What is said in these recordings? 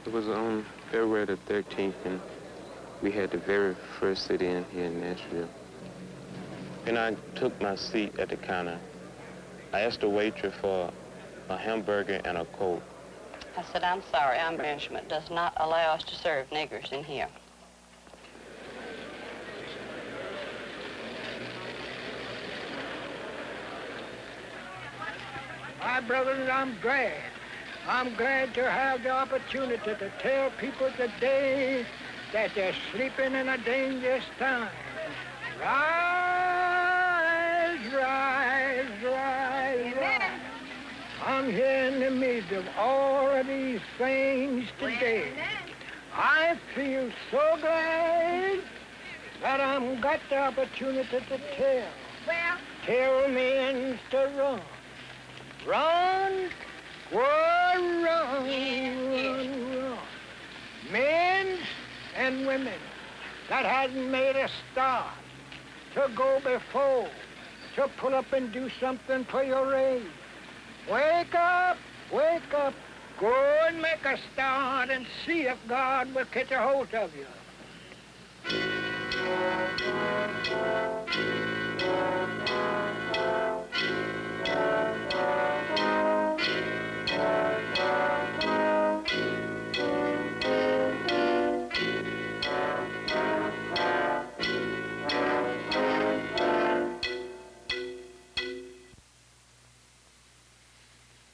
It was on February the 13th, and we had the very first sit-in here in Nashville. And I took my seat at the counter. I asked the waitress for a hamburger and a Coke. I said, I'm sorry, our management does not allow us to serve niggers in here. My brothers, I'm glad. I'm glad to have the opportunity to tell people today that they're sleeping in a dangerous time. Rise, rise, rise, rise. I'm here in the midst of all of these things today. I feel so glad that I've got the opportunity to tell. Tell men to run. Run, run, run, run. Men and women that hadn't made a start to go before, to pull up and do something for your race. Wake up, go and make a start and see if God will catch a hold of you.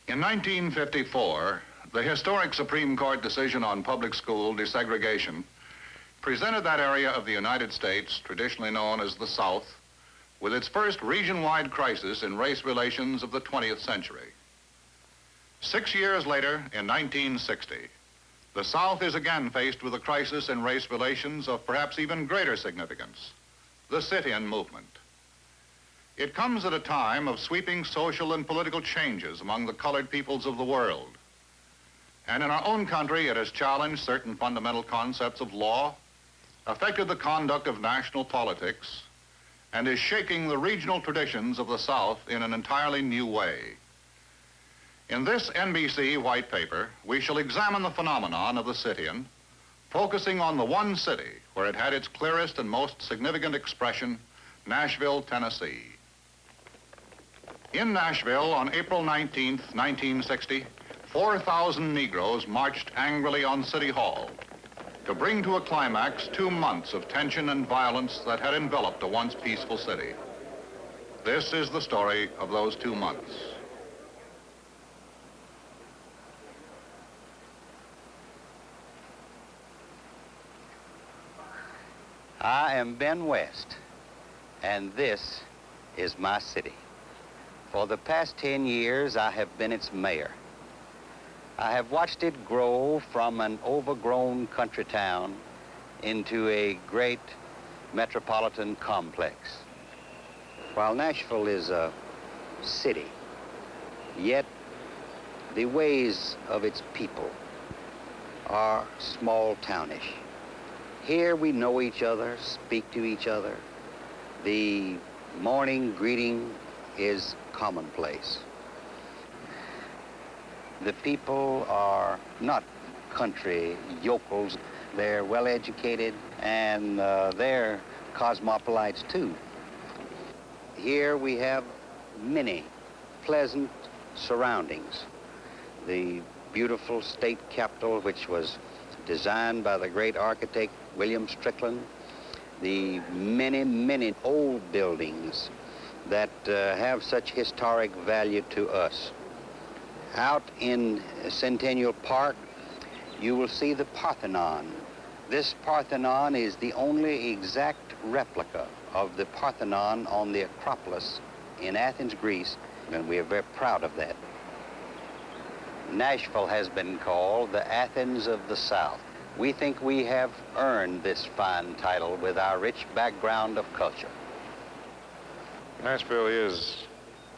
In 1954, the historic Supreme Court decision on public school desegregation presented that area of the United States, traditionally known as the South, with its first region-wide crisis in race relations of the 20th century. 6 years later, in 1960, the South is again faced with a crisis in race relations of perhaps even greater significance, the sit-in movement. It comes at a time of sweeping social and political changes among the colored peoples of the world. And in our own country, it has challenged certain fundamental concepts of law, affected the conduct of national politics, and is shaking the regional traditions of the South in an entirely new way. In this NBC white paper, we shall examine the phenomenon of the sit-in, focusing on the one city where it had its clearest and most significant expression, Nashville, Tennessee. In Nashville, on April 19th, 1960, 4,000 Negroes marched angrily on City Hall to bring to a climax 2 months of tension and violence that had enveloped a once peaceful city. This is the story of those 2 months. I am Ben West, and this is my city. For the past 10 years, I have been its mayor. I have watched it grow from an overgrown country town into a great metropolitan complex. While Nashville is a city, yet the ways of its people are small townish. Here we know each other, speak to each other. The morning greeting is commonplace. The people are not country yokels. They're well-educated, and they're cosmopolites too. Here we have many pleasant surroundings. The beautiful state capitol, which was designed by the great architect William Strickland. The many, many old buildings that have such historic value to us. Out in Centennial Park, you will see the Parthenon. This Parthenon is the only exact replica of the Parthenon on the Acropolis in Athens, Greece, and we are very proud of that. Nashville has been called the Athens of the South. We think we have earned this fine title with our rich background of culture. Nashville is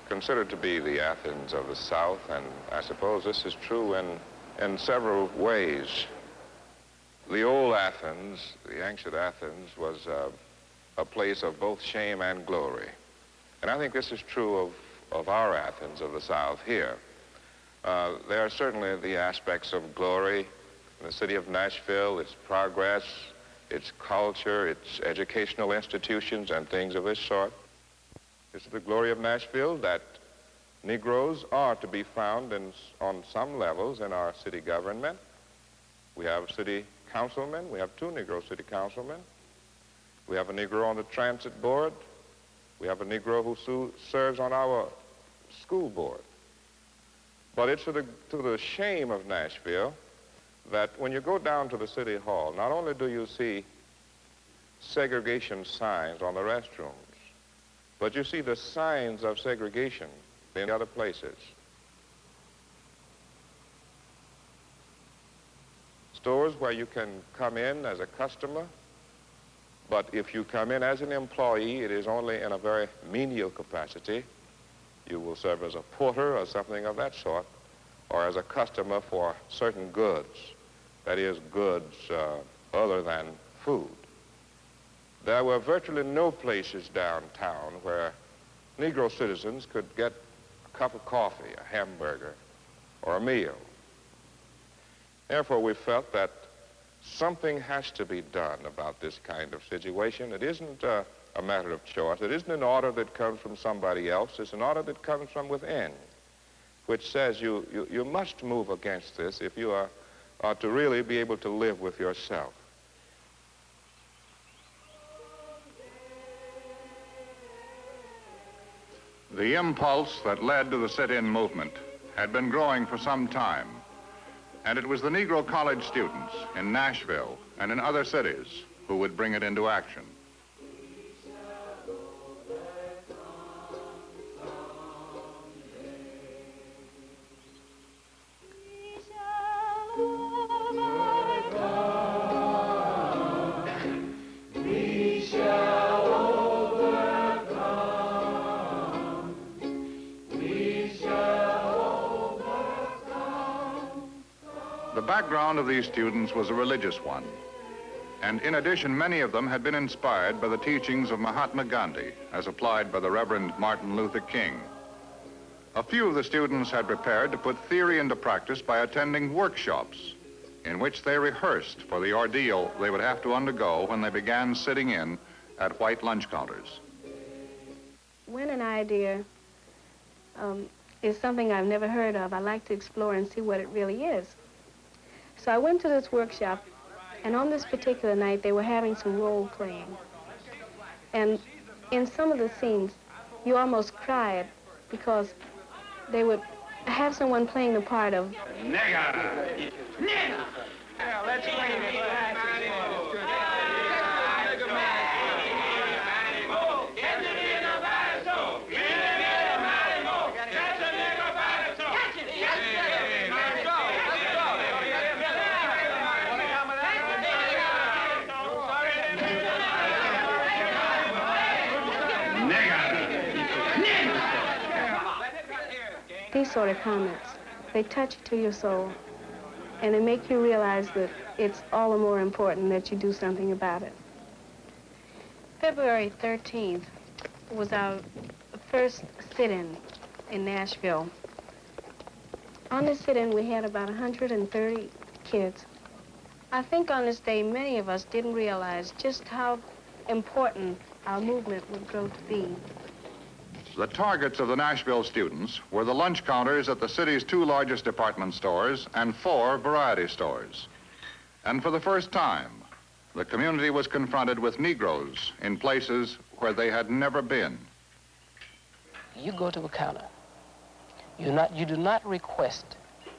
considered to be the Athens of the South, and I suppose this is true in several ways. The old Athens, the ancient Athens, was a place of both shame and glory. And I think this is true of our Athens of the South here. There are certainly the aspects of glory in the city of Nashville, its progress, its culture, its educational institutions, and things of this sort. It's the glory of Nashville that Negroes are to be found on some levels in our city government. We have city councilmen. We have 2 Negro city councilmen. We have a Negro on the transit board. We have a Negro who serves on our school board. But it's to the shame of Nashville that when you go down to the city hall, not only do you see segregation signs on the restrooms, but you see the signs of segregation in other places. Stores where you can come in as a customer, but if you come in as an employee, it is only in a very menial capacity. You will serve as a porter or something of that sort, or as a customer for certain goods, that is, goods other than food. There were virtually no places downtown where Negro citizens could get a cup of coffee, a hamburger, or a meal. Therefore, we felt that something has to be done about this kind of situation. It isn't a matter of choice. It isn't an order that comes from somebody else. It's an order that comes from within, which says you must move against this if you are to really be able to live with yourself. The impulse that led to the sit-in movement had been growing for some time, and it was the Negro college students in Nashville and in other cities who would bring it into action. The background of these students was a religious one. And in addition, many of them had been inspired by the teachings of Mahatma Gandhi as applied by the Reverend Martin Luther King. A few of the students had prepared to put theory into practice by attending workshops in which they rehearsed for the ordeal they would have to undergo when they began sitting in at white lunch counters. When an idea is something I've never heard of, I like to explore and see what it really is. So I went to this workshop, and on this particular night, they were having some role playing. And in some of the scenes, you almost cried because they would have someone playing the part of Nigger! Nigger! Yeah, let's play it. These sort of comments, they touch to your soul, and they make you realize that it's all the more important that you do something about it. February 13th was our first sit-in Nashville. On this sit-in, we had about 130 kids. I think on this day, many of us didn't realize just how important our movement would grow to be. The targets of the Nashville students were the lunch counters at the city's 2 largest department stores and 4 variety stores. And for the first time, the community was confronted with Negroes in places where they had never been. You go to a counter. You do not request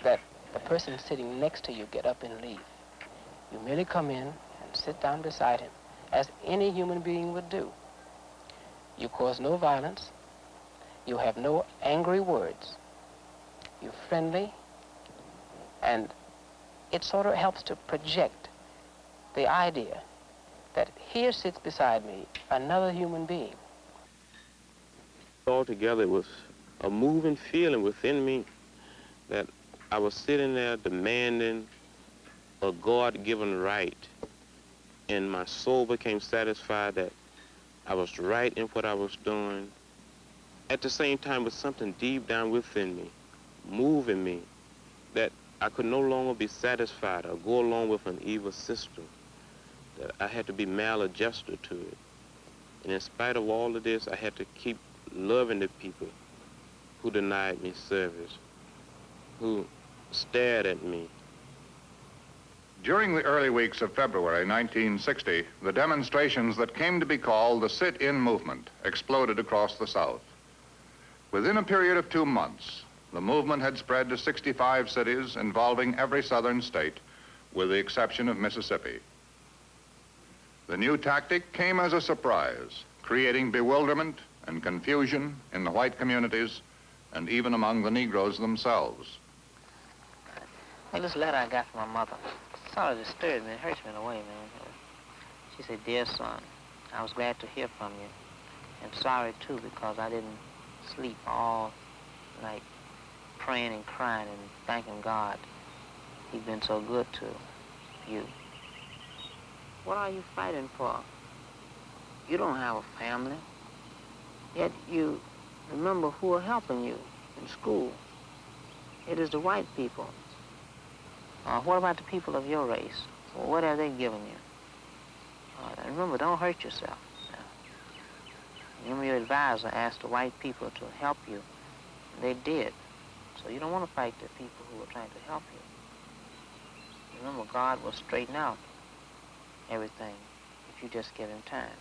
that the person sitting next to you get up and leave. You merely come in and sit down beside him, as any human being would do. You cause no violence. You have no angry words. You're friendly, and it sort of helps to project the idea that here sits beside me another human being. Altogether, it was a moving feeling within me that I was sitting there demanding a God-given right, and my soul became satisfied that I was right in what I was doing. At the same time, with something deep down within me, moving me, that I could no longer be satisfied or go along with an evil system, that I had to be maladjusted to it. And in spite of all of this, I had to keep loving the people who denied me service, who stared at me. During the early weeks of February 1960, the demonstrations that came to be called the sit-in movement exploded across the South. Within a period of 2 months, the movement had spread to 65 cities involving every southern state, with the exception of Mississippi. The new tactic came as a surprise, creating bewilderment and confusion in the white communities and even among the Negroes themselves. Hey, this letter I got from my mother sort of disturbed me. It hurts me in a way, man. She said, "Dear son, I was glad to hear from you. And sorry, too, because I didn't sleep all night praying and crying and thanking God. He's been so good to you. What are you fighting for? You don't have a family. Yet you remember who are helping you in school. It is the white people. What about the people of your race? Well, what have they given you? Remember, don't hurt yourself. Remember, your advisor asked the white people to help you. They did. So you don't want to fight the people who are trying to help you. Remember, God will straighten out everything if you just give him time.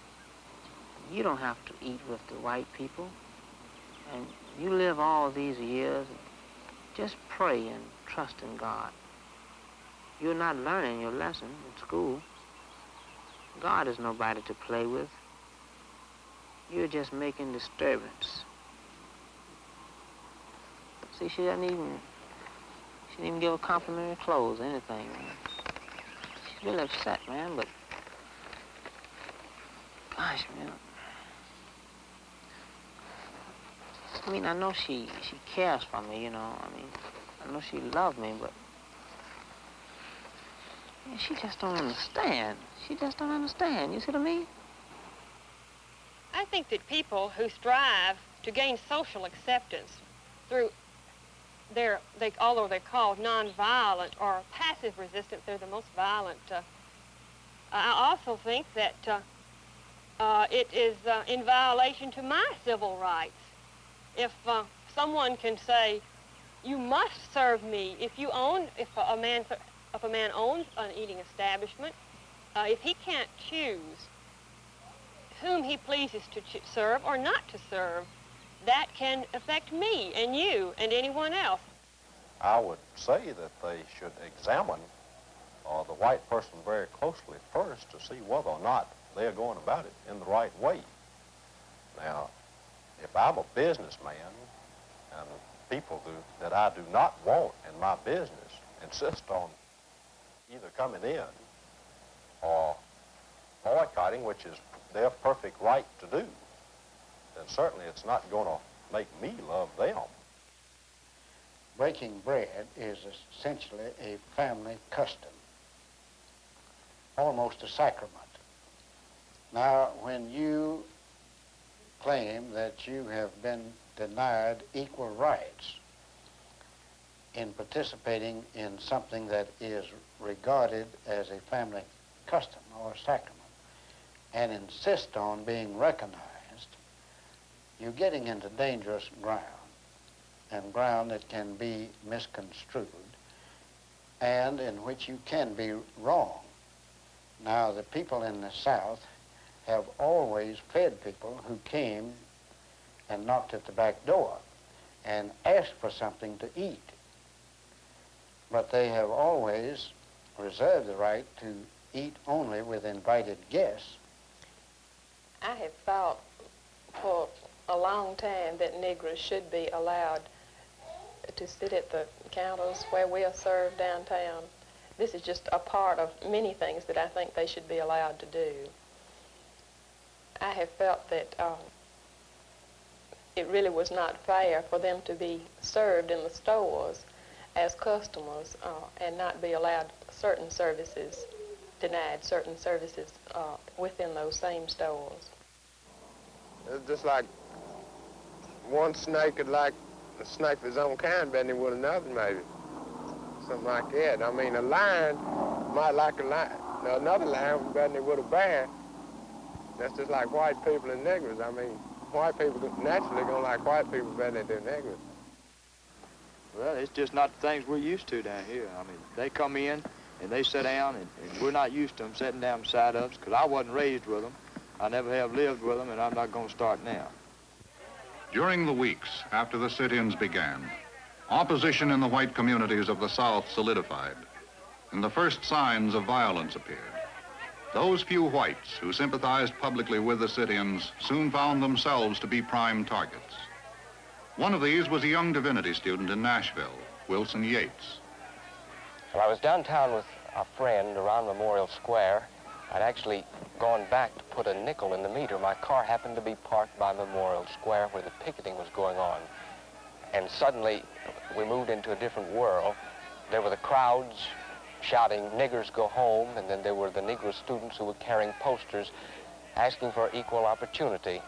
You don't have to eat with the white people. And you live all these years, just pray and trust in God. You're not learning your lesson in school. God is nobody to play with. You're just making disturbance. See, she didn't even give her complimentary clothes or anything, man. She's really upset, man, but gosh, man. I mean, I know she cares for me, you know. I mean, I know she loves me, but yeah, she just don't understand. She just don't understand. You see what I mean? I think that people who strive to gain social acceptance through although they're called nonviolent or passive resistance, they're the most violent. I also think that it is in violation to my civil rights. If someone can say, you must serve me, if a man owns an eating establishment, if he can't choose whom he pleases to serve or not to serve, that can affect me and you and anyone else. I would say that they should examine the white person very closely first to see whether or not they're going about it in the right way. Now, if I'm a businessman and people that I do not want in my business insist on either coming in or boycotting, which is their perfect right to do, then certainly it's not going to make me love them. Breaking bread is essentially a family custom, almost a sacrament. Now, when you claim that you have been denied equal rights in participating in something that is regarded as a family custom or sacrament, and insist on being recognized, you're getting into dangerous ground, and ground that can be misconstrued, and in which you can be wrong. Now, the people in the South have always fed people who came and knocked at the back door and asked for something to eat. But they have always reserved the right to eat only with invited guests. I have thought for a long time that Negroes should be allowed to sit at the counters where we are served downtown. This is just a part of many things that I think they should be allowed to do. I have felt that it really was not fair for them to be served in the stores as customers and not be allowed certain services, denied certain services within those same stores. It's just like one snake would like a snake of his own kind better than he would another, maybe. something like that. I mean, a lion might like a lion, another lion better than it would a bear. That's just like white people and Negroes. I mean, white people naturally gonna like white people better than they do Negroes. Well, it's just not the things we're used to down here. I mean, they come in and they sit down, and we're not used to them sitting down beside us, because I wasn't raised with them. I never have lived with them, and I'm not going to start now. During the weeks after the sit-ins began, opposition in the white communities of the South solidified, and the first signs of violence appeared. Those few whites who sympathized publicly with the sit-ins soon found themselves to be prime targets. One of these was a young divinity student in Nashville, Wilson Yates. Well, I was downtown with a friend around Memorial Square. I'd actually gone back to put a nickel in the meter. My car happened to be parked by Memorial Square where the picketing was going on. And suddenly, we moved into a different world. There were the crowds shouting, "Niggers, go home," and then there were the Negro students who were carrying posters asking for equal opportunity.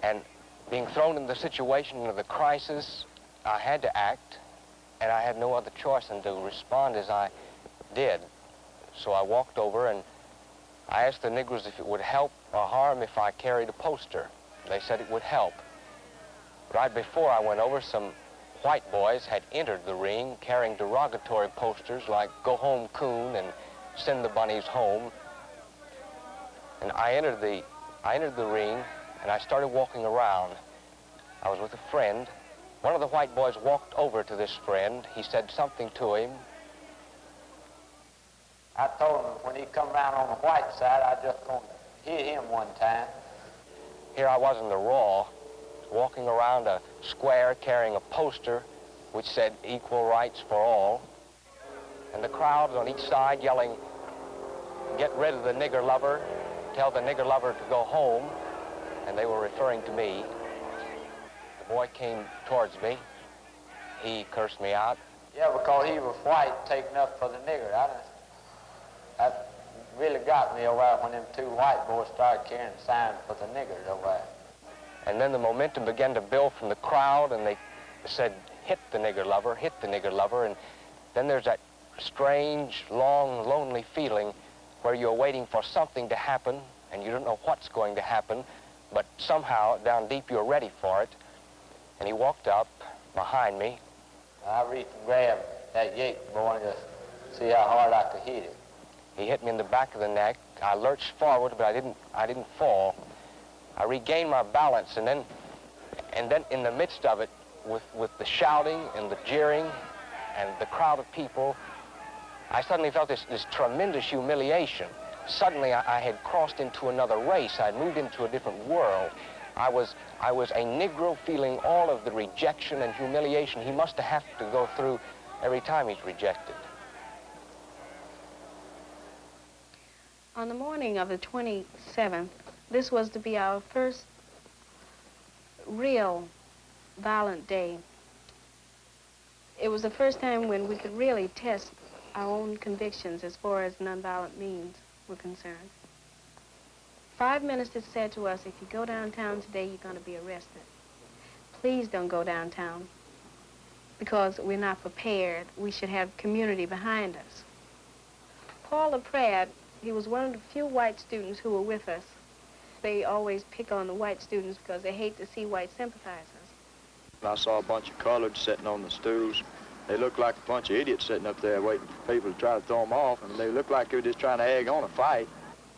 And being thrown in the situation of the crisis, I had to act, and I had no other choice than to respond as I did. So I walked over and I asked the Negroes if it would help or harm if I carried a poster. They said it would help. Right before I went over, some white boys had entered the ring carrying derogatory posters like "Go home, coon," and "Send the bunnies home." And I entered the ring, and I started walking around. I was with a friend. One of the white boys walked over to this friend. He said something to him. I told him when he come around on the white side, I just gonna hit him one time. Here I was in the raw, walking around a square carrying a poster which said "Equal rights for all." And the crowds on each side yelling, "Get rid of the nigger lover, tell the nigger lover to go home," and they were referring to me. The boy came towards me. He cursed me out. Yeah, because he was white, taking up for the nigger. That really got me over there when them two white boys started carrying signs for the niggers over there. And then the momentum began to build from the crowd, and they said, "Hit the nigger lover, hit the nigger lover." And then there's that strange, long, lonely feeling where you're waiting for something to happen, and you don't know what's going to happen, but somehow, down deep, you're ready for it. And he walked up behind me. I reached and grabbed that Yates boy and just see how hard I could hit him. He hit me in the back of the neck. I lurched forward, but I didn't fall. I regained my balance, and then in the midst of it, with the shouting and the jeering and the crowd of people, I suddenly felt this tremendous humiliation. Suddenly, I had crossed into another race. I had moved into a different world. I was a Negro feeling all of the rejection and humiliation he must have to go through every time he's rejected. On the morning of the 27th, this was to be our first real violent day. It was the first time when we could really test our own convictions as far as nonviolent means were concerned. 5 ministers said to us, "If you go downtown today, you're going to be arrested. Please don't go downtown because we're not prepared. We should have community behind us." Paul LaPrade, he was one of the few white students who were with us. They always pick on the white students because they hate to see white sympathizers. I saw a bunch of coloreds sitting on the stools. They looked like a bunch of idiots sitting up there waiting for people to try to throw them off, and they looked like they were just trying to egg on a fight.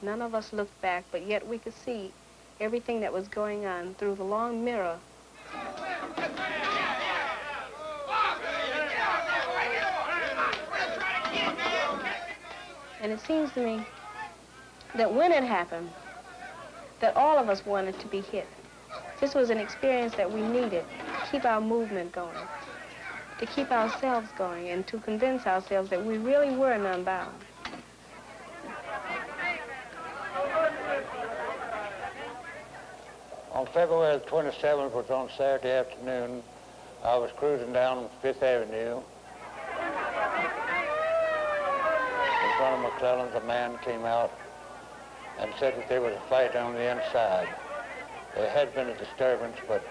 None of us looked back, but yet we could see everything that was going on through the long mirror. And it seems to me that when it happened, that all of us wanted to be hit. This was an experience that we needed to keep our movement going, to keep ourselves going, and to convince ourselves that we really were nonviolent. On February the 27th, was on Saturday afternoon, I was cruising down Fifth Avenue. In front of McClellan's, a man came out and said that there was a fight on the inside. There had been a disturbance, but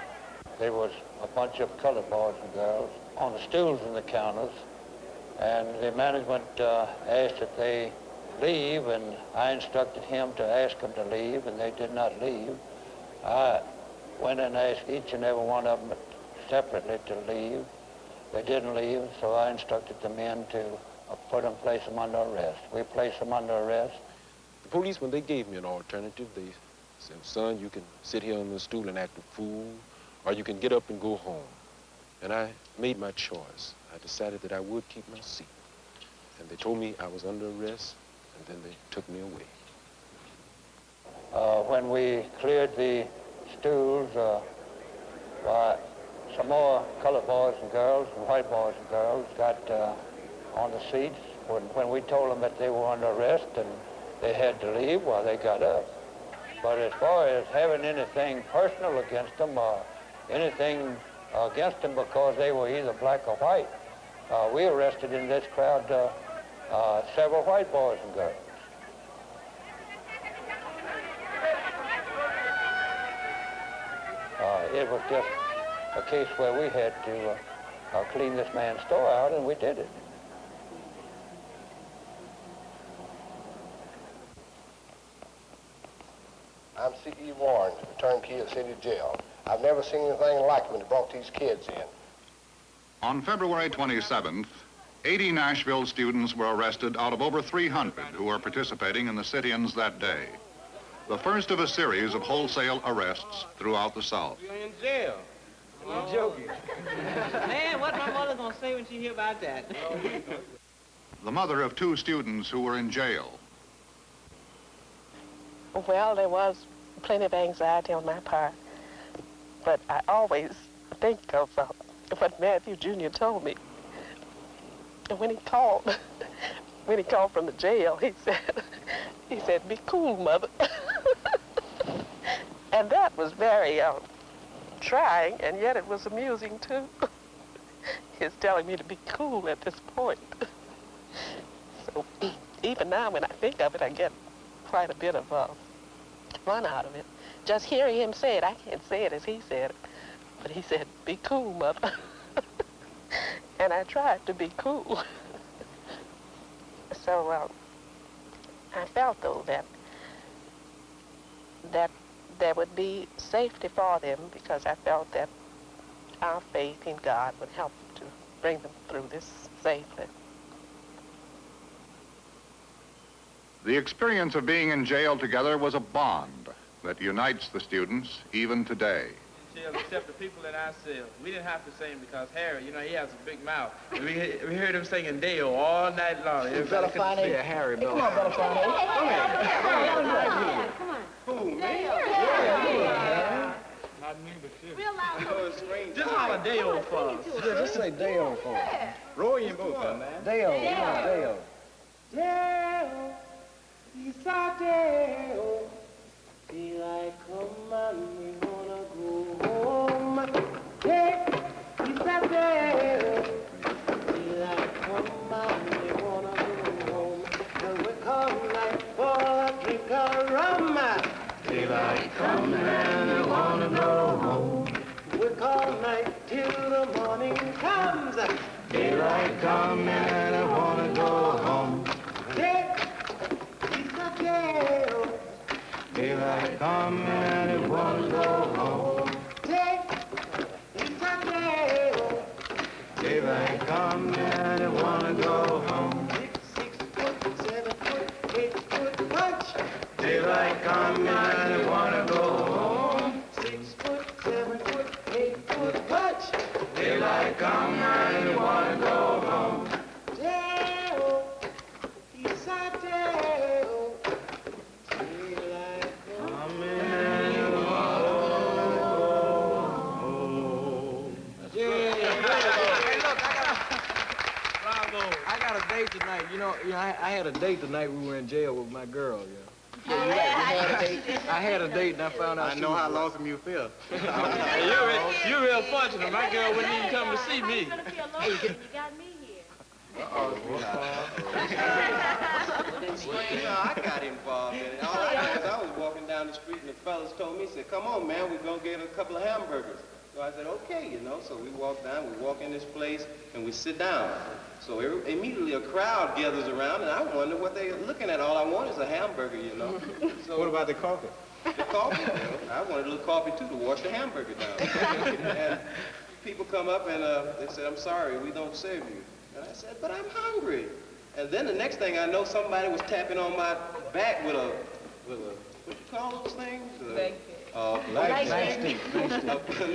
there was a bunch of colored boys and girls on the stools and the counters. And the management asked that they leave, and I instructed him to ask them to leave, and they did not leave. I went and asked each and every one of them separately to leave. They didn't leave, so I instructed the men to place them under arrest. We placed them under arrest. The policemen, they gave me an alternative. They said, son, you can sit here on the stool and act a fool, or you can get up and go home. And I made my choice. I decided that I would keep my seat. And they told me I was under arrest, and then they took me away. When we cleared the stools, some more colored boys and girls and white boys and girls got on the seats. When we told them that they were under arrest and they had to leave, well, they got up. But as far as having anything personal against them or anything against them because they were either black or white, we arrested in this crowd several white boys and girls. It was just a case where we had to clean this man's store out, and we did it. I'm C.E. Warren, turnkey at City Jail. I've never seen anything like it when they brought these kids in. On February 27th, 80 Nashville students were arrested out of over 300 who were participating in the sit-ins that day. The first of a series of wholesale arrests throughout the South. You're in jail. I'm joking. Man, what my mother gonna say when she hear about that? The mother of 2 students who were in jail. Well, there was plenty of anxiety on my part, but I always think of what Matthew Jr. told me. And when he called from the jail, he said, "Be cool, mother." And that was very trying, and yet it was amusing too. He's telling me to be cool at this point. So even now, when I think of it, I get quite a bit of fun out of it. Just hearing him say it, I can't say it as he said it, but he said, "Be cool, mother." And I tried to be cool. So I felt, though, that there would be safety for them, because I felt that our faith in God would help to bring them through this safely. The experience of being in jail together was a bond that unites the students even today. Except the people in our cell. We didn't have to sing because Harry, you know, he has a big mouth. We heard him singing Dale all night long. Everybody could see a Harry Bill. Come on, Belafonte. Come on. Come on. Who, me? Yeah. Not me, but you. Real loud. Just holler Dale for us. Yeah, just say Dale for us. Roll your boat, man. Dale, come on, Dale. Dale, he's out Dale. Feel like come on, we wanna go home. Hey, he's out there. Feel like come on, we wanna go home. And we come like for a drink of rum. Feel like come and we wanna go home. We come night till the morning comes. Feel like come and I wanna go home. Hey, he's out there. Feel like come and I wanna go home. Hey, he's out there. Feel like come and I wanna go home. 6 foot, 7 foot, 8 foot punch. Feel like come and I wanna go home. 6 foot, 7 foot, 8 foot punch. Feel like come and I wanna go home. Dale, he's out there. Feel like come and I wanna go home. Yeah. Hey, look, I got a date tonight. You know, I had a date the night we were in jail with my girl, yeah. You had a date? I had a date and I found out. I know how lonesome you feel. You're real fortunate. My girl wouldn't even come to see me. Hey, you got me here. I got involved in it. All I know is I was walking down the street and the fellas told me, said, "Come on, man, we're going to get a couple of hamburgers." So I said, okay, you know. So we walk down, we walk in this place, and we sit down. So immediately a crowd gathers around, and I wonder what they're looking at. All I want is a hamburger, you know. So what about the coffee? The coffee, you know, I wanted a little coffee too to wash the hamburger down. And people come up and they said, I'm sorry, we don't serve you. And I said, but I'm hungry. And then the next thing I know, somebody was tapping on my back with a what you call those things? Nightstick. A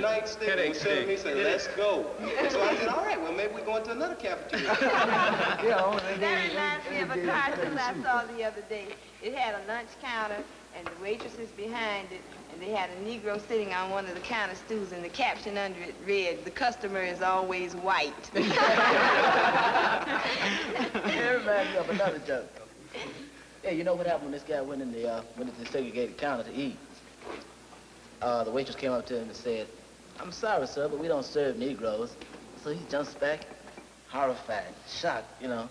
nightstick. And was telling me, said, let's go. So I said, all right, well, maybe we're going to another cafeteria. That reminds me of a cartoon I saw the other day. It had a lunch counter, and the waitress is behind it, and they had a Negro sitting on one of the counter stools, and the caption under it read, "The customer is always white." It reminds me of another joke. Yeah, you know what happened when this guy went into the segregated counter to eat? The waitress came up to him and said, "I'm sorry, sir, but we don't serve Negroes." So he jumps back, horrified, shocked, you know.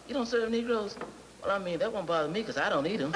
You don't serve Negroes? Well, I mean, that won't bother me because I don't eat them.